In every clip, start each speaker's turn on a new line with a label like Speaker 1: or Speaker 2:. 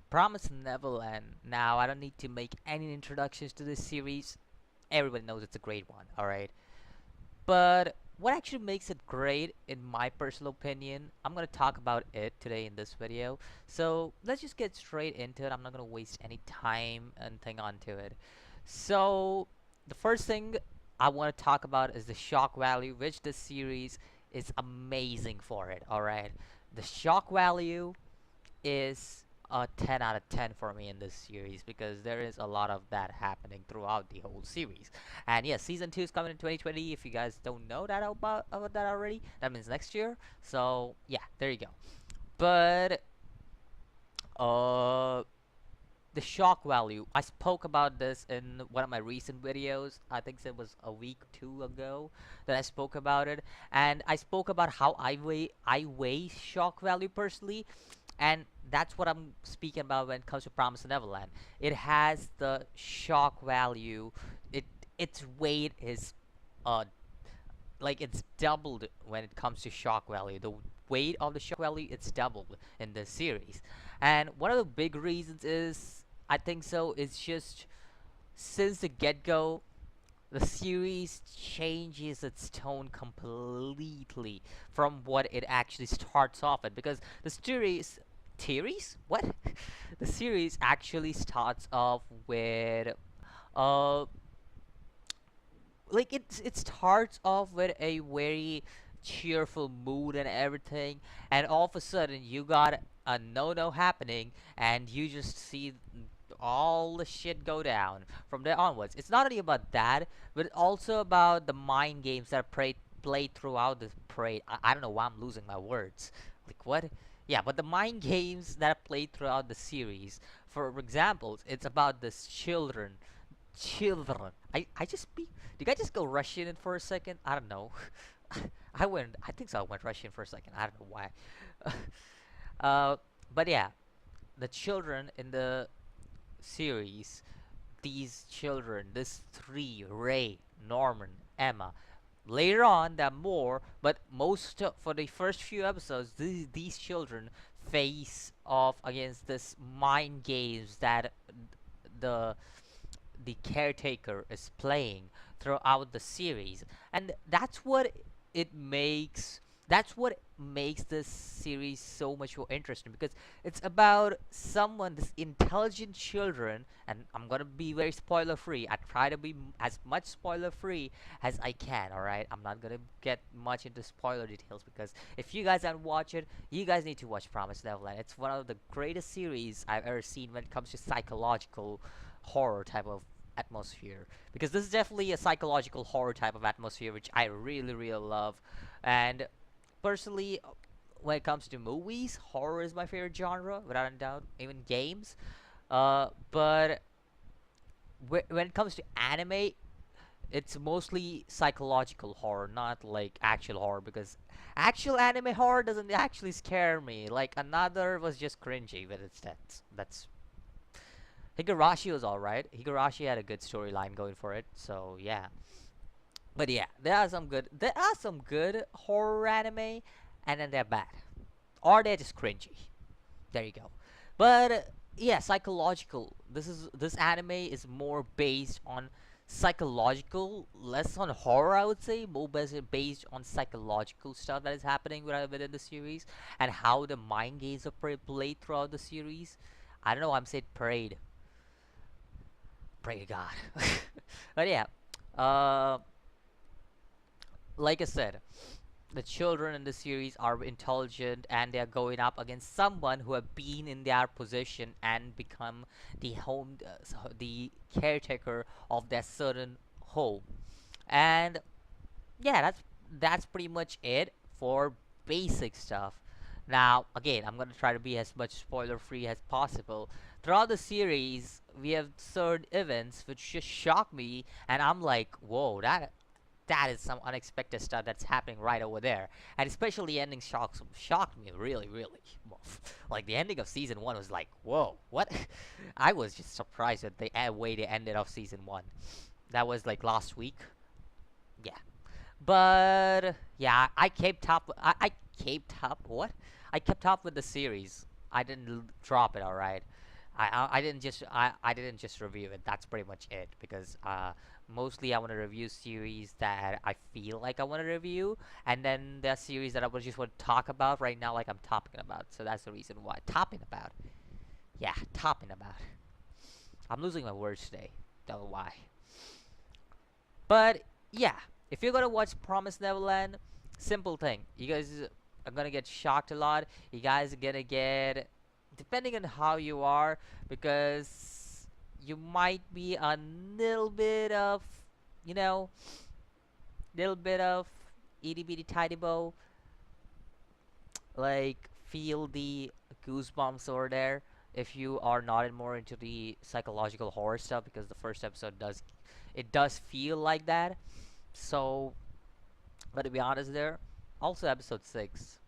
Speaker 1: Promise Neverland. Now, I don't need to make any introductions to this series. Everybody knows it's a great one, alright? But what actually makes it great, in my personal opinion, I'm gonna talk about it today in this video. So let's just get straight into it. I'm not gonna waste any time and thing onto it. So the first thing I want to talk about is the shock value, which this series is amazing for it. Alright, the shock value is a 10 out of 10 for me in this series because there is a lot of that happening throughout the whole series. And yes, season 2 is coming in 2020. If you guys don't know that about that already, that means next year. So yeah, there you go. But uh the shock value, I spoke about this in one of my recent videos. I think it was a week two ago that I spoke about it, and I spoke about how I weigh shock value personally, and that's what I'm speaking about when it comes to Promise Neverland. It has the shock value. It its weight is uh like it's doubled when it comes to shock value. The weight of the shock value, it's doubled in this series, and one of the big reasons is, I think so, it's just since the get-go the series changes its tone completely from what it actually starts off at, because the series what the series actually starts off with uh it starts off with a very cheerful mood and everything, and all of a sudden you got a no happening, and you just see all the shit go down from there onwards. It's not only about that, but also about the mind games that are played throughout the parade. I don't know why I'm losing my words. Like what? Yeah, but the mind games that are played throughout the series. For example, it's about this children. I just speak. Did I just go Russian in for a second? I don't know. I went. I think so. I went Russian for a second. I don't know why. uh, but yeah, the children in the series, these children, this three, Ray, Norman, Emma. Later on, there are more, but for the first few episodes, these children face off against this mind games that the the caretaker is playing throughout the series, and it makes that's what makes this series so much more interesting, because it's about someone, this intelligent children. And I'm gonna be very spoiler free. I try to be as much spoiler free as I can. All right, I'm not gonna get much into spoiler details, because if you guys haven't watched it, you guys need to watch Promise Neverland. It's one of the greatest series I've ever seen when it comes to psychological horror type of atmosphere, because this is definitely a psychological horror type of atmosphere, which I really love. And personally, when it comes to movies, horror is my favorite genre without a doubt, even games. But when it comes to anime, it's mostly psychological horror, not like actual horror, because actual anime horror doesn't actually scare me. Like another was just cringy, but that's Higurashi was alright. Higurashi had a good storyline going for it, so yeah. But yeah, there are some good horror anime, and then they're bad, or they're just cringy. There you go. But yeah, psychological. This anime is more based on psychological, less on horror. I would say more based on psychological stuff that is happening within the series, and how the mind games are played throughout the series. I don't know. I'm saying parade. Pray to God. But yeah, uh, like I said, the children in the series are intelligent, and they are going up against someone who have been in their position and become the caretaker of that certain home. And yeah, that's pretty much it for basic stuff. Now, again, I'm gonna try to be as much spoiler free as possible. Throughout the series, we have certain events which just shock me, and I'm like, whoa, that is some unexpected stuff that's happening right over there. And especially the ending shocked me really. Like the ending of season one was like, whoa, what? I was just surprised at the way they ended off season one. That was like last week. Yeah. But yeah, I kept up. I kept up. What? I kept up with the series. I didn't drop it. All right. I didn't just review it. That's pretty much it because mostly I want to review series that I feel like I want to review, and then there are series that I would just want to talk about right now, like I'm talking about. So that's the reason why topping about. Yeah, topping about. I'm losing my words today. Don't know why. But yeah, if you're gonna watch Promise Neverland, simple thing. You guys are gonna get shocked a lot. You guys are gonna get, depending on how you are, because you might be a little bit of, you know, little bit of itty bitty tiny bow, like feel the goosebumps over there. If you are not more into the psychological horror stuff, because the first episode does feel like that. So, but to be honest, there also episode 6.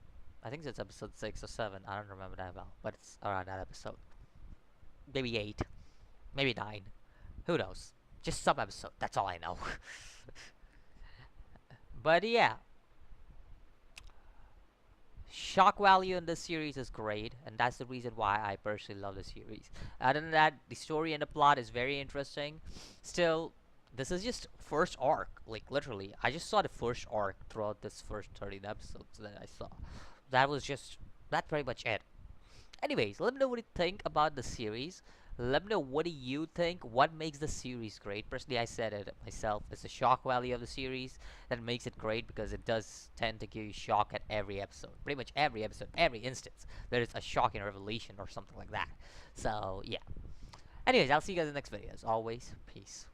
Speaker 1: I think it's episode 6 or 7. I don't remember that well, but it's around that episode. Maybe 8, maybe 9. Who knows? Just some episode. That's all I know. But yeah, shock value in this series is great, and that's the reason why I personally love the series. Other than that, the story and the plot is very interesting. Still, this is just first arc, like literally. I just saw the first arc throughout this first 13 episodes that I saw. That was just that's pretty much it. Anyways, let me know what you think about the series. Let me know what do you think. What makes the series great? Personally, I said it myself. It's the shock value of the series that makes it great because it does tend to give you shock at every episode. Pretty much every episode, every instance, there is a shocking revelation or something like that. So yeah. Anyways, I'll see you guys in the next video. As always, peace.